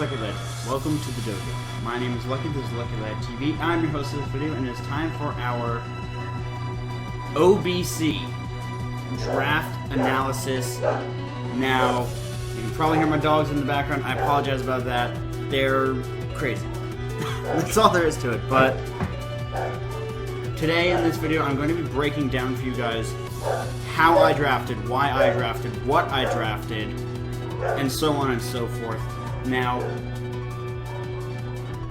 Lucky Lad. Welcome to the dojo. My name is Lucky, this is Lucky Lad TV. I'm your host of this video, and it's time for our OBC draft analysis. Now, you can probably hear my dogs in the background. I apologize about that. They're crazy. That's all there is to it. But today in this video, I'm going to be breaking down for you guys how I drafted, why I drafted, what I drafted, and so on and so forth. Now,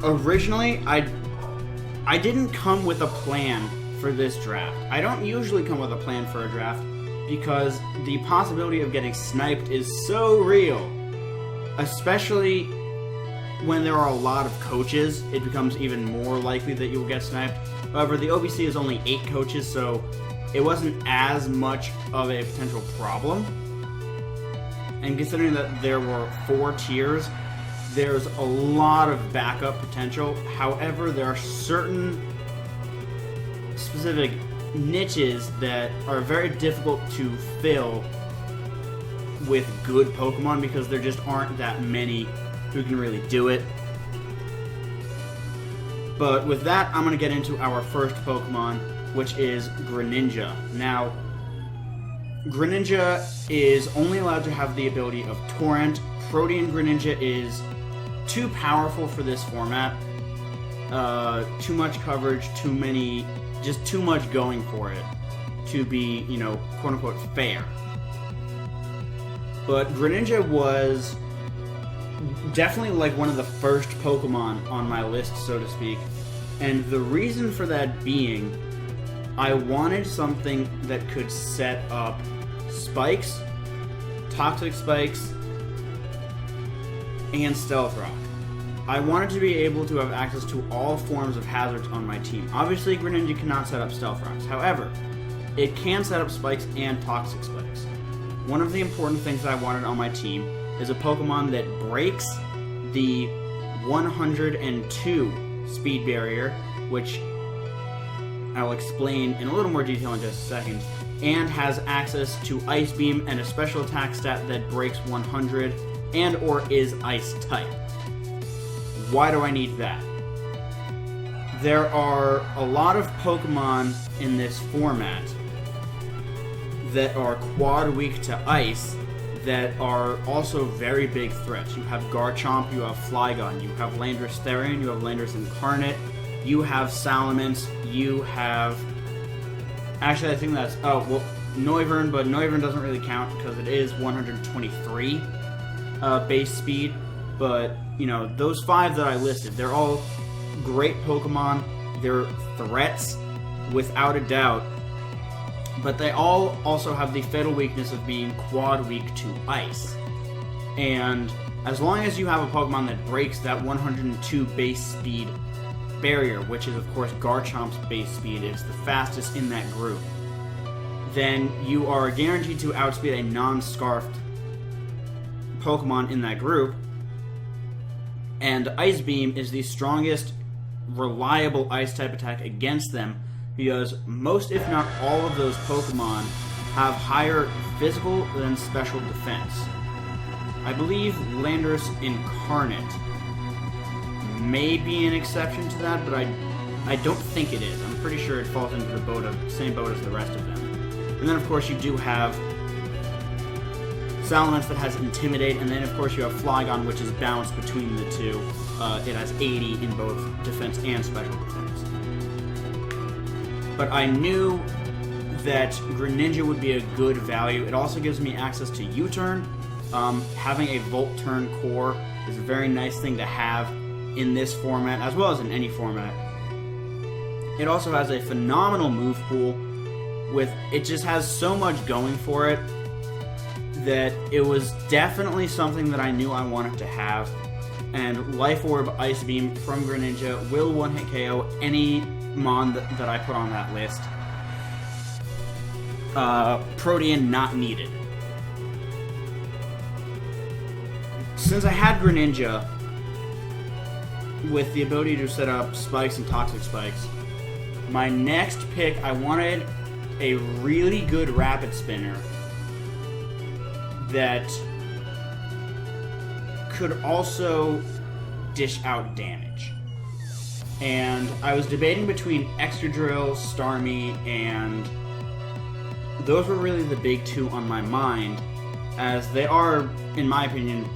originally, I didn't come with a plan for this draft. I don't usually come with a plan for a draft because the possibility of getting sniped is so real. Especially when there are a lot of coaches, it becomes even more likely that you will get sniped. However, the OBC is only 8 coaches, so it wasn't as much of a potential problem. And considering that there were 4 tiers, there's a lot of backup potential. However, there are certain specific niches that are very difficult to fill with good Pokemon because there just aren't that many who can really do it. But with that, I'm going to get into our first Pokemon, which is Greninja. Now, Greninja is only allowed to have the ability of Torrent. Protean Greninja is too powerful for this format. Too much coverage, just too much going for it to be, quote-unquote fair. But Greninja was definitely like one of the first Pokemon on my list, so to speak. And the reason for that being, I wanted something that could set up Spikes, Toxic Spikes, and Stealth Rock. I wanted to be able to have access to all forms of hazards on my team. Obviously, Greninja cannot set up Stealth Rocks. However, it can set up Spikes and Toxic Spikes. One of the important things that I wanted on my team is a Pokemon that breaks the 102 speed barrier, which I'll explain in a little more detail in just a second, and has access to Ice Beam and a special attack stat that breaks 100 and or is Ice type. Why do I need that? There are a lot of Pokemon in this format that are quad weak to Ice that are also very big threats. You have Garchomp, you have Flygon, you have Landorus Therian, you have Landorus Incarnate, you have Salamence, you have... Actually, I think that's... Noivern, but Noivern doesn't really count because it is 123 base speed. But, those 5 that I listed, they're all great Pokemon. They're threats, without a doubt. But they all also have the fatal weakness of being quad weak to Ice. And as long as you have a Pokemon that breaks that 102 base speed barrier, which is of course Garchomp's base speed, it's the fastest in that group, then you are guaranteed to outspeed a non-scarfed Pokemon in that group. And Ice Beam is the strongest reliable Ice type attack against them, because most, if not all, of those Pokemon have higher physical than special defense. I believe Landorus Incarnate may be an exception to that, but I don't think it is. I'm pretty sure it falls into the same boat as the rest of them. And then, of course, you do have Salamence that has Intimidate, and then, of course, you have Flygon, which is balanced between the two. It has 80 in both defense and special defense. But I knew that Greninja would be a good value. It also gives me access to U-Turn. Having a Volt Turn core is a very nice thing to have in this format, as well as in any format. It also has a phenomenal move pool. It just has so much going for it that it was definitely something that I knew I wanted to have. And Life Orb Ice Beam from Greninja will one-hit KO any Mon that I put on that list. Protean not needed. Since I had Greninja with the ability to set up Spikes and Toxic Spikes, my next pick, I wanted a really good Rapid Spinner that could also dish out damage. And I was debating between Excadrill, Starmie, and those were really the big two on my mind, as they are, in my opinion,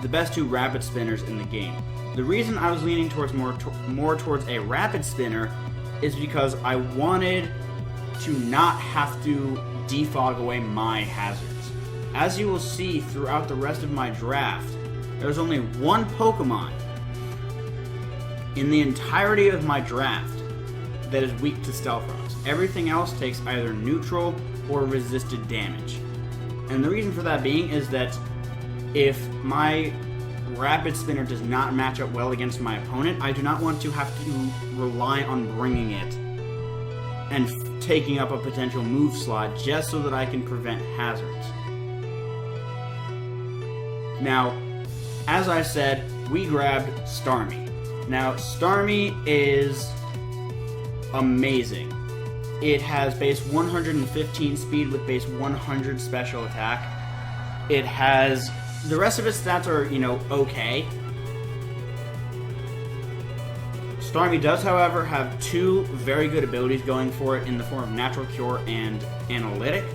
the best two rapid spinners in the game. The reason I was leaning towards more towards a rapid spinner is because I wanted to not have to defog away my hazards. As you will see throughout the rest of my draft, there's only one Pokemon in the entirety of my draft that is weak to Stealth Rocks. Everything else takes either neutral or resisted damage. And the reason for that being is that if my Rapid Spinner does not match up well against my opponent, I do not want to have to rely on bringing it and taking up a potential move slot just so that I can prevent hazards. Now, as I said, we grabbed Starmie. Now, Starmie is amazing. It has base 115 speed with base 100 special attack. It has... the rest of its stats are, okay. Starmie does, however, have two very good abilities going for it in the form of Natural Cure and Analytic.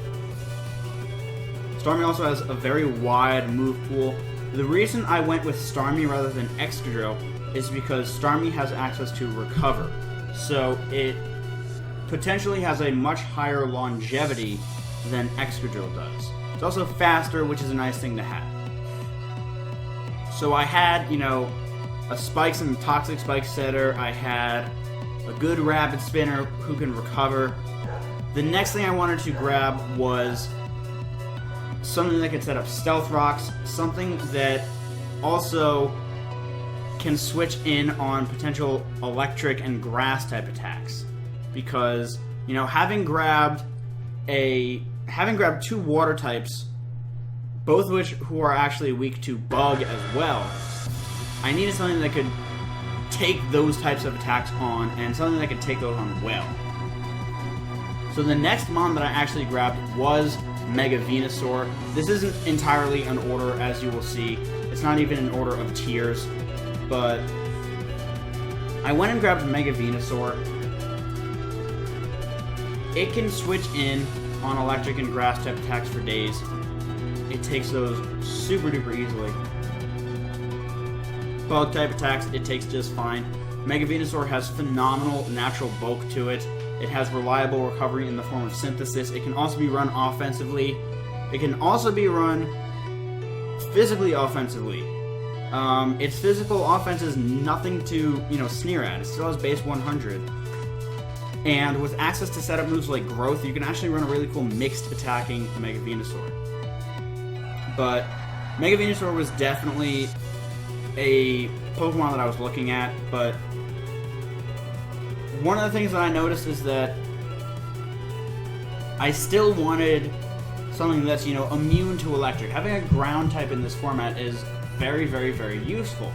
Starmie also has a very wide move pool. The reason I went with Starmie rather than Excadrill is because Starmie has access to Recover. So it potentially has a much higher longevity than Excadrill does. It's also faster, which is a nice thing to have. So I had, a Spikes and Toxic Spike setter. I had a good Rapid Spinner who can recover. The next thing I wanted to grab was something that could set up Stealth Rocks, something that also can switch in on potential electric and grass type attacks. Because, having grabbed two water types, both of which who are actually weak to bug as well, I needed something that could take those types of attacks on, and something that could take those on well. So the next mon that I actually grabbed was Mega Venusaur. This isn't entirely an order, as you will see. It's not even an order of tiers, but I went and grabbed Mega Venusaur. It can switch in on electric and grass type attacks for days. It takes those super duper easily. Bug type attacks, it takes just fine. Mega Venusaur has phenomenal natural bulk to it. It has reliable recovery in the form of Synthesis. It can also be run offensively. It can also be run physically offensively. Its physical offense is nothing to, sneer at. It still has base 100. And with access to setup moves like Growth, you can actually run a really cool mixed attacking Mega Venusaur. But Mega Venusaur was definitely a Pokemon that I was looking at, but one of the things that I noticed is that I still wanted something that's, immune to electric. Having a ground type in this format is very, very, very useful.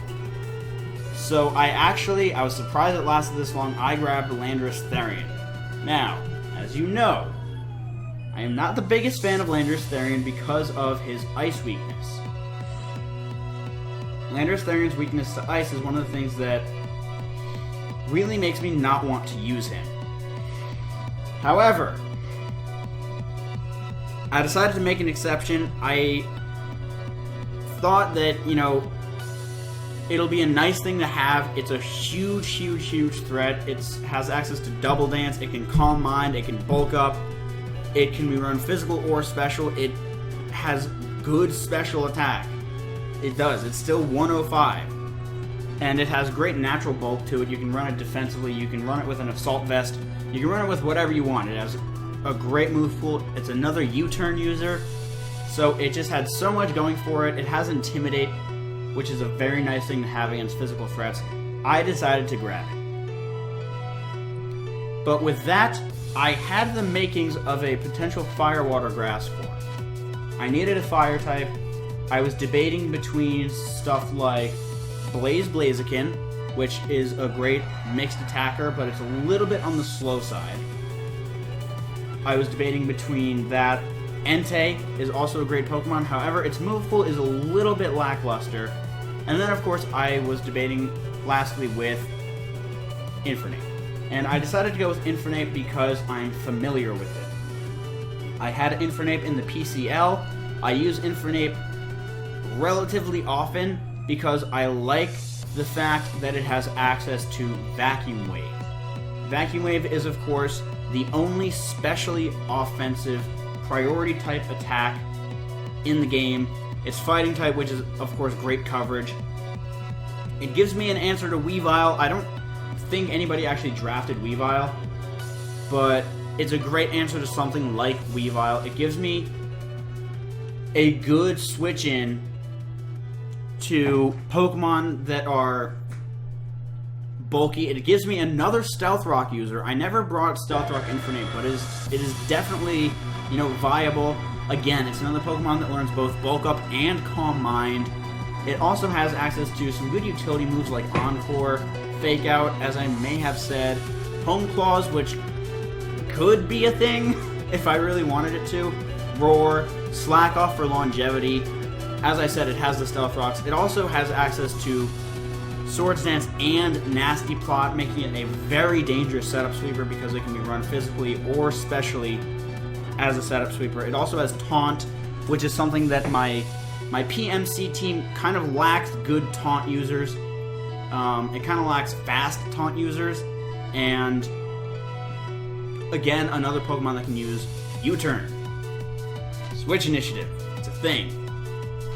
So I was surprised it lasted this long. I grabbed Landorus Therian. Now, as you know, I am not the biggest fan of Landorus Therian because of his ice weakness. Landorus Therian's weakness to ice is one of the things that really makes me not want to use him. However, I decided to make an exception. I thought that, it'll be a nice thing to have. It's a huge, huge, huge threat. It has access to Double Dance. It can Calm Mind. It can bulk up. It can be run physical or special. It has good special attack. It does. It's still 105. And it has great natural bulk to it. You can run it defensively. You can run it with an Assault Vest. You can run it with whatever you want. It has a great move pool. It's another U-turn user. So it just had so much going for it. It has Intimidate, which is a very nice thing to have against physical threats. I decided to grab it. But with that, I had the makings of a potential Fire Water Grass form. I needed a fire type. I was debating between stuff like Blaziken, which is a great mixed attacker, but it's a little bit on the slow side. I was debating between that. Entei is also a great Pokemon, however, its move pool is a little bit lackluster. And then, of course, I was debating lastly with Infernape. And I decided to go with Infernape because I'm familiar with it. I had Infernape in the PCL. I use Infernape relatively often because I like the fact that it has access to Vacuum Wave. Vacuum Wave is, of course, the only specially offensive priority type attack in the game. It's fighting type, which is, of course, great coverage. It gives me an answer to Weavile. I don't think anybody actually drafted Weavile, but it's a great answer to something like Weavile. It gives me a good switch in to Pokemon that are bulky. It gives me another Stealth Rock user. I never brought Stealth Rock Infernape, but it is definitely, viable. Again, it's another Pokemon that learns both Bulk Up and Calm Mind. It also has access to some good utility moves like Encore, Fake Out, as I may have said, Home Claws, which could be a thing if I really wanted it to, Roar, Slack Off for longevity. As I said, it has the Stealth Rocks. It also has access to Swords Dance and Nasty Plot, making it a very dangerous setup sweeper because it can be run physically or specially as a setup sweeper. It also has Taunt, which is something that my PMC team kind of lacks good taunt users. It kind of lacks fast taunt users. And again, another Pokemon that can use U-Turn. Switch Initiative. It's a thing.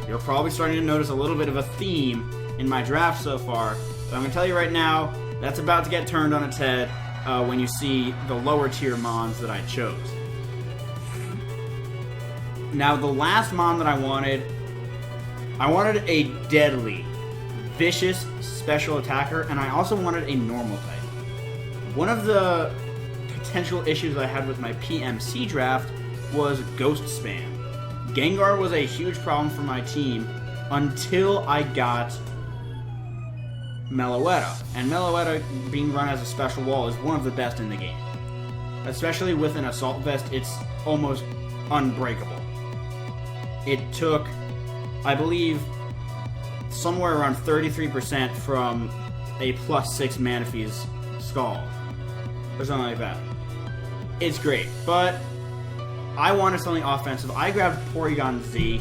You're probably starting to notice a little bit of a theme in my draft so far. But I'm going to tell you right now, that's about to get turned on its head when you see the lower tier Mons that I chose. Now, the last Mon that I wanted a deadly, vicious special attacker, and I also wanted a normal type. One of the potential issues I had with my PMC draft was Ghost Spam. Gengar was a huge problem for my team until I got Meloetta. And Meloetta being run as a special wall is one of the best in the game. Especially with an Assault Vest, it's almost unbreakable. It took, I believe, somewhere around 33% from a +6 Manaphy's Scald. Or something like that. It's great, but I wanted something offensive. I grabbed Porygon Z.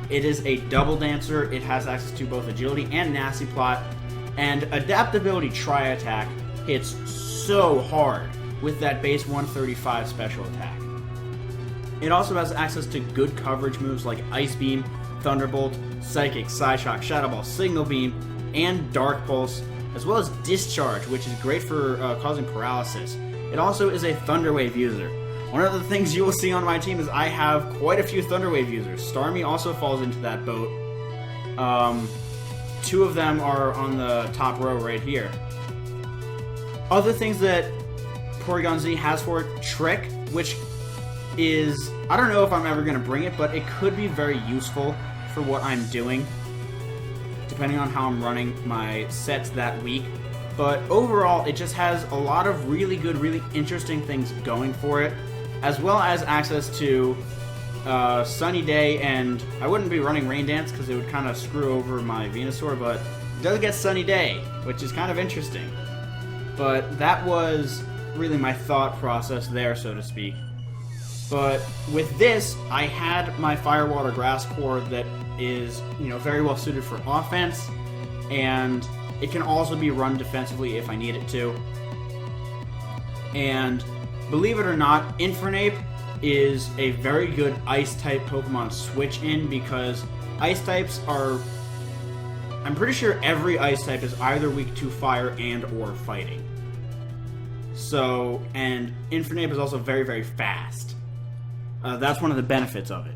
It is a double dancer. It has access to both agility and Nasty Plot. And adaptability Tri-Attack hits so hard with that base 135 special attack. It also has access to good coverage moves like Ice Beam, Thunderbolt, Psychic, Psyshock, Shadow Ball, Signal Beam, and Dark Pulse, as well as Discharge, which is great for causing paralysis. It also is a Thunder Wave user. One of the things you will see on my team is I have quite a few Thunder Wave users. Starmie also falls into that boat. Two of them are on the top row right here. Other things that Porygon Z has for it, Trick, which is, I don't know if I'm ever going to bring it, but it could be very useful for what I'm doing, depending on how I'm running my sets that week. But overall, it just has a lot of really good, really interesting things going for it, as well as access to Sunny Day, and I wouldn't be running Rain Dance because it would kind of screw over my Venusaur, but it does get Sunny Day, which is kind of interesting. But that was really my thought process there, so to speak. But with this, I had my Firewater Grass Core that is, very well suited for offense, and it can also be run defensively if I need it to. And believe it or not, Infernape is a very good Ice-type Pokemon switch-in because Ice types are... I'm pretty sure every Ice type is either weak to Fire and or Fighting. So, and Infernape is also very, very fast. That's one of the benefits of it.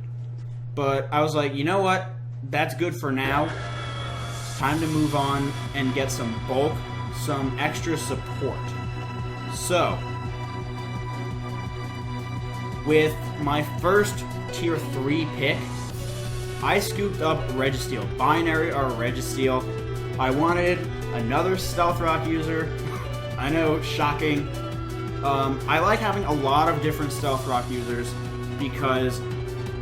But I was like, you know what? That's good for now. It's time to move on and get some bulk, some extra support. So, with my first Tier 3 pick, I scooped up Registeel. Binary or Registeel. I wanted another Stealth Rock user. I know, shocking. I like having a lot of different Stealth Rock users because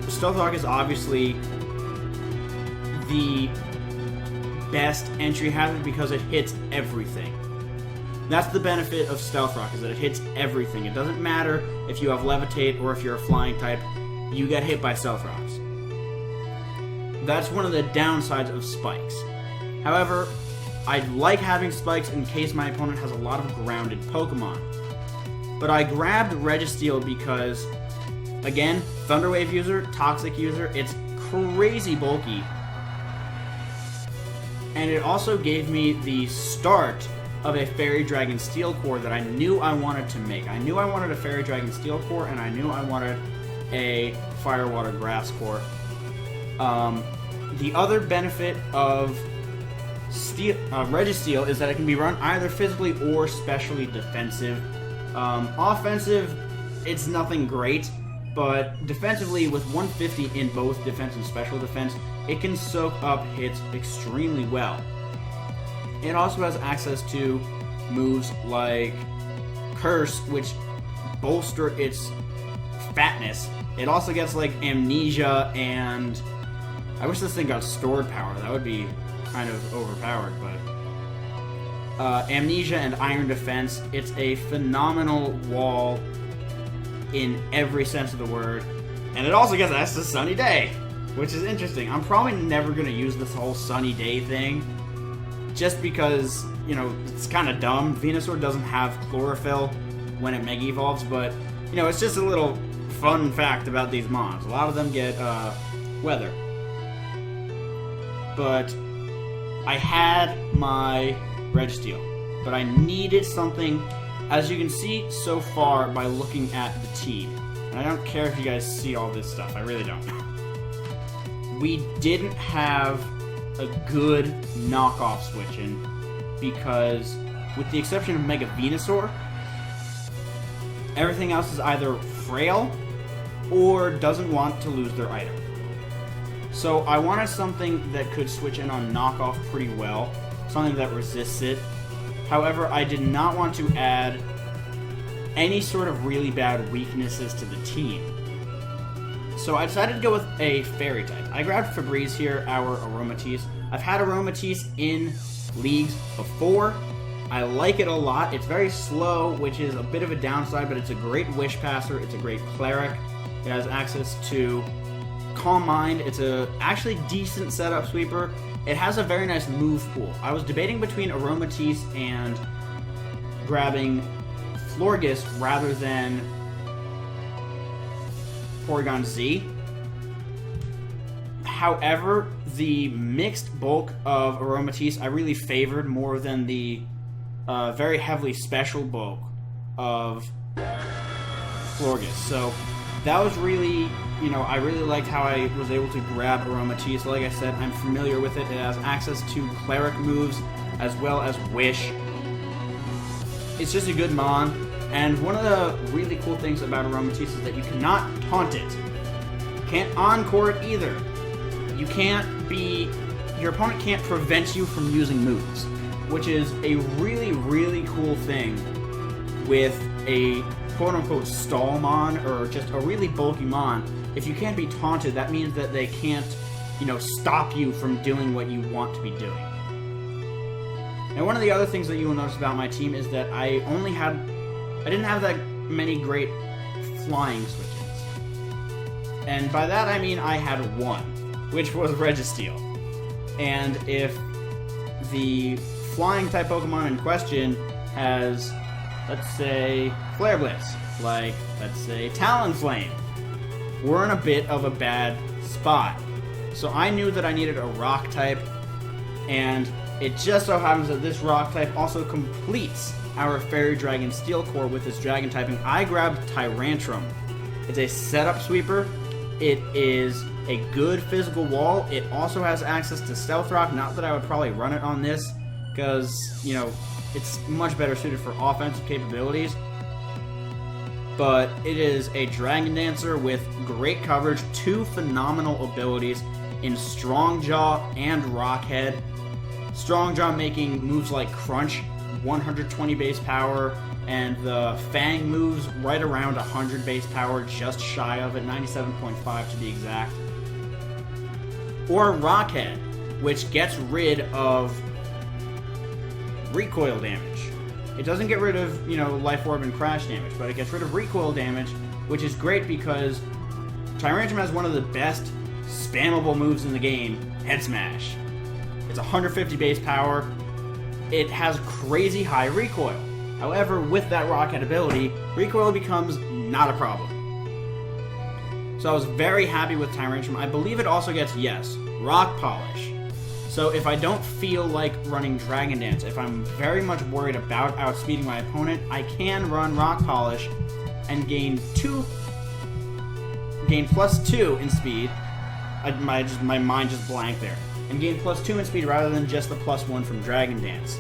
Stealth Rock is obviously the best entry hazard because it hits everything. That's the benefit of Stealth Rock, is that it hits everything. It doesn't matter if you have Levitate or if you're a flying type, you get hit by Stealth Rocks. That's one of the downsides of Spikes. However, I like having Spikes in case my opponent has a lot of grounded Pokemon. But I grabbed Registeel because, again, Thunder Wave user, Toxic user, it's crazy bulky. And it also gave me the start of a Fairy Dragon Steel Core that I knew I wanted to make. I knew I wanted a Fairy Dragon Steel Core, and I knew I wanted a Fire Water Grass Core. The other benefit of Registeel is that it can be run either physically or specially defensive. Offensive, it's nothing great, but defensively, with 150 in both defense and special defense, it can soak up hits extremely well. It also has access to moves like Curse, which bolster its fatness. It also gets like Amnesia, and I wish this thing got stored power. That would be kind of overpowered, but Amnesia and Iron Defense. It's a phenomenal wall in every sense of the word, and it also gets access to Sunny Day, which is interesting. I'm probably never going to use this whole Sunny Day thing, just because, you know, it's kind of dumb. Venusaur doesn't have Chlorophyll when it Mega Evolves, but, you know, it's just a little fun fact about these mons. A lot of them get weather. But I had my Registeel, but I needed something, as you can see so far by looking at the team. And I don't care if you guys see all this stuff, I really don't. We didn't have a good knockoff switch in, because with the exception of Mega Venusaur, everything else is either frail or doesn't want to lose their item. So I wanted something that could switch in on knockoff pretty well, something that resists it. However, I did not want to add any sort of really bad weaknesses to the team. So I decided to go with a Fairy type. I grabbed Febreze here, our Aromatisse. I've had Aromatisse in leagues before. I like it a lot. It's very slow, which is a bit of a downside, but it's a great Wish Passer. It's a great Cleric. It has access to Calm Mind. It's a actually decent setup sweeper. It has a very nice move pool. I was debating between Aromatisse and grabbing Florges rather than Porygon Z. However, the mixed bulk of Aromatisse I really favored more than the very heavily special bulk of Florges. So that was really, you know, I really liked how I was able to grab Aromatisse. Like I said, I'm familiar with it. It has access to Cleric moves as well as Wish. It's just a good mon. And one of the really cool things about Aromatisse is that you cannot taunt it. You can't encore it either. You can't be... Your opponent can't prevent you from using moves, which is a really, really cool thing with a quote-unquote stall mon, or just a really bulky mon. If you can't be taunted, that means that they can't, you know, stop you from doing what you want to be doing. Now, one of the other things that you will notice about my team is that I didn't have that many great flying switches. And by that I mean I had one, which was Registeel. And if the flying type Pokemon in question has, let's say, Flare Blitz, like, let's say, Talonflame, we're in a bit of a bad spot. So I knew that I needed a rock type, and it just so happens that this rock type also completes our Fairy Dragon Steel Core with its dragon typing. I grabbed Tyrantrum. It's a setup sweeper. It is a good physical wall. It also has access to Stealth Rock. Not that I would probably run it on this, because, you know, it's much better suited for offensive capabilities. But it is a Dragon Dancer with great coverage, two phenomenal abilities in Strong Jaw and Rock Head. Strong Jaw making moves like Crunch, 120 base power, and the Fang moves right around 100 base power, just shy of it, 97.5 to be exact. Or Rockhead, which gets rid of recoil damage. It doesn't get rid of, Life Orb and crash damage, but it gets rid of recoil damage, which is great because Tyrantrum has one of the best spammable moves in the game, Head Smash. It's 150 base power. It has crazy high recoil. However, with that rocket ability, recoil becomes not a problem. So I was very happy with Tyrantrum. I believe it also gets, Rock Polish. So if I don't feel like running Dragon Dance, if I'm very much worried about outspeeding my opponent, I can run Rock Polish and gain +2 in speed. My mind just blanked there. And gain +2 in speed rather than just the +1 from Dragon Dance.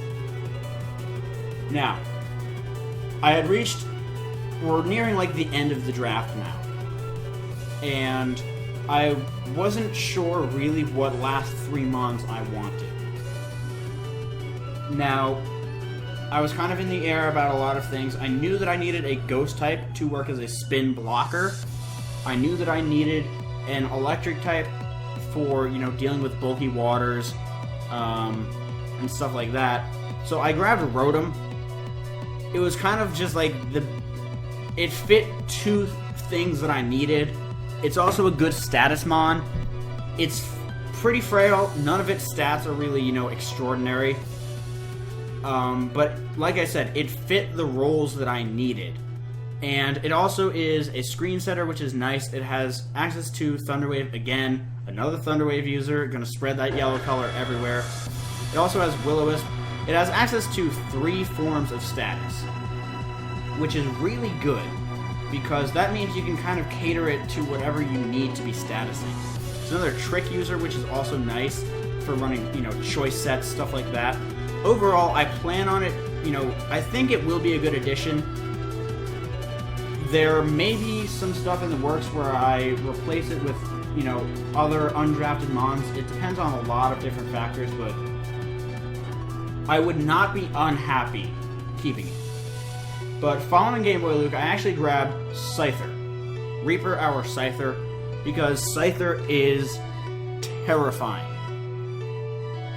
Now, we're nearing like the end of the draft now. And I wasn't sure really what last 3 months I wanted. Now, I was kind of in the air about a lot of things. I knew that I needed a Ghost type to work as a spin blocker. I knew that I needed an Electric type for, dealing with bulky waters and stuff like that. So I grabbed Rotom. It was kind of just like it fit 2 things that I needed. It's also a good status mon. It's pretty frail. None of its stats are really, extraordinary. But like I said, it fit the roles that I needed. And it also is a screen setter, which is nice. It has access to Thunderwave again. Another Thunderwave user, going to spread that yellow color everywhere. It also has Will-O-Wisp. It has access to 3 forms of status, which is really good, because that means you can kind of cater it to whatever you need to be statusing. It's another trick user, which is also nice for running, choice sets, stuff like that. Overall, I plan on it, I think it will be a good addition. There may be some stuff in the works where I replace it with, other undrafted mons. It depends on a lot of different factors, but I would not be unhappy keeping it. But following Game Boy Luke, I actually grabbed Scyther. Reaper our Scyther, because Scyther is terrifying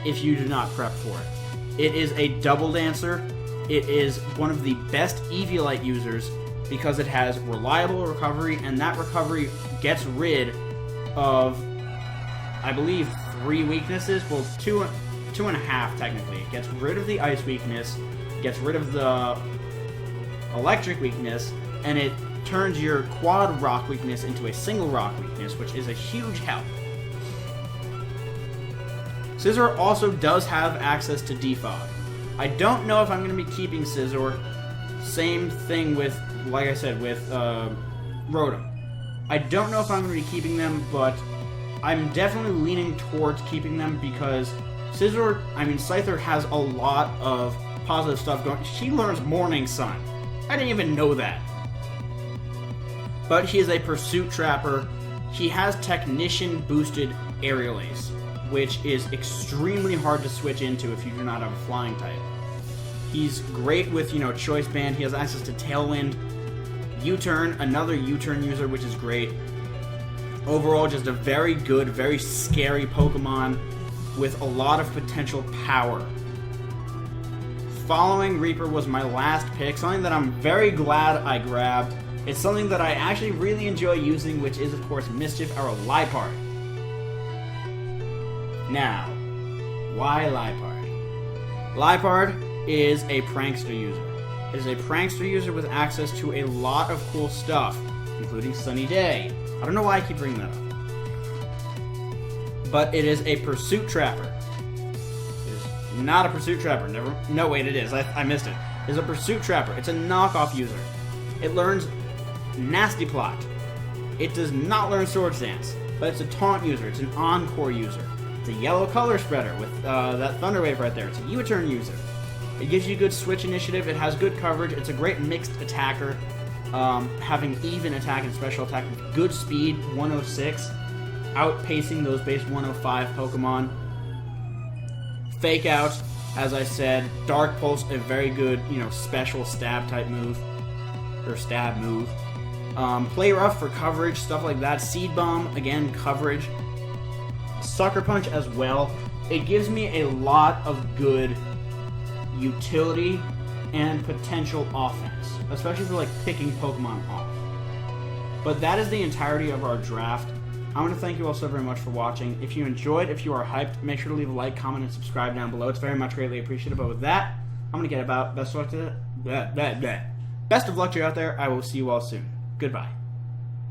if you do not prep for it. It is a double dancer. It is one of the best Eviolite users because it has reliable recovery, and that recovery gets rid of, I believe, 3 weaknesses. Well, two and a half technically. It gets rid of the ice weakness, gets rid of the electric weakness, and it turns your quad rock weakness into a single rock weakness, which is a huge help. Scizor also does have access to Defog. I don't know if I'm going to be keeping Scizor. Same thing with, like I said, with Rotom. I don't know if I'm going to be keeping them, but I'm definitely leaning towards keeping them because Scyther has a lot of positive stuff going. She learns Morning Sun. I didn't even know that. But he is a Pursuit Trapper. He has Technician boosted Aerial Ace, which is extremely hard to switch into if you do not have a flying type. He's great with, Choice Band. He has access to Tailwind, U-Turn, another U-Turn user, which is great. Overall, just a very good, very scary Pokemon with a lot of potential power. Following Reaper was my last pick, something that I'm very glad I grabbed. It's something that I actually really enjoy using, which is, of course, Mischief, our Liepard. Now, why Liepard? Liepard is a prankster user. It is a prankster user with access to a lot of cool stuff, including Sunny Day. I don't know why I keep bringing that up. But it is a Pursuit Trapper. Not a Pursuit Trapper. No, wait, it is. I missed it. It's a Pursuit Trapper. It's a knockoff user. It learns Nasty Plot. It does not learn Swords Dance, but it's a taunt user. It's an encore user. It's a yellow color spreader with that Thunder Wave right there. It's a U-turn user. It gives you good switch initiative. It has good coverage. It's a great mixed attacker, having even attack and special attack with good speed, 106, outpacing those base 105 Pokemon. Fake Out, as I said. Dark Pulse, a very good, special stab type move. Or stab move. Play Rough for coverage, stuff like that. Seed Bomb, again, coverage. Sucker Punch as well. it gives me a lot of good utility and potential offense, especially for like picking Pokemon off. But that is the entirety of our draft. I want to thank you all so very much for watching. If you enjoyed, if you are hyped, make sure to leave a like, comment, and subscribe down below. It's very much greatly appreciated. But with that, I'm going to get about best of luck to you out there. I will see you all soon. Goodbye.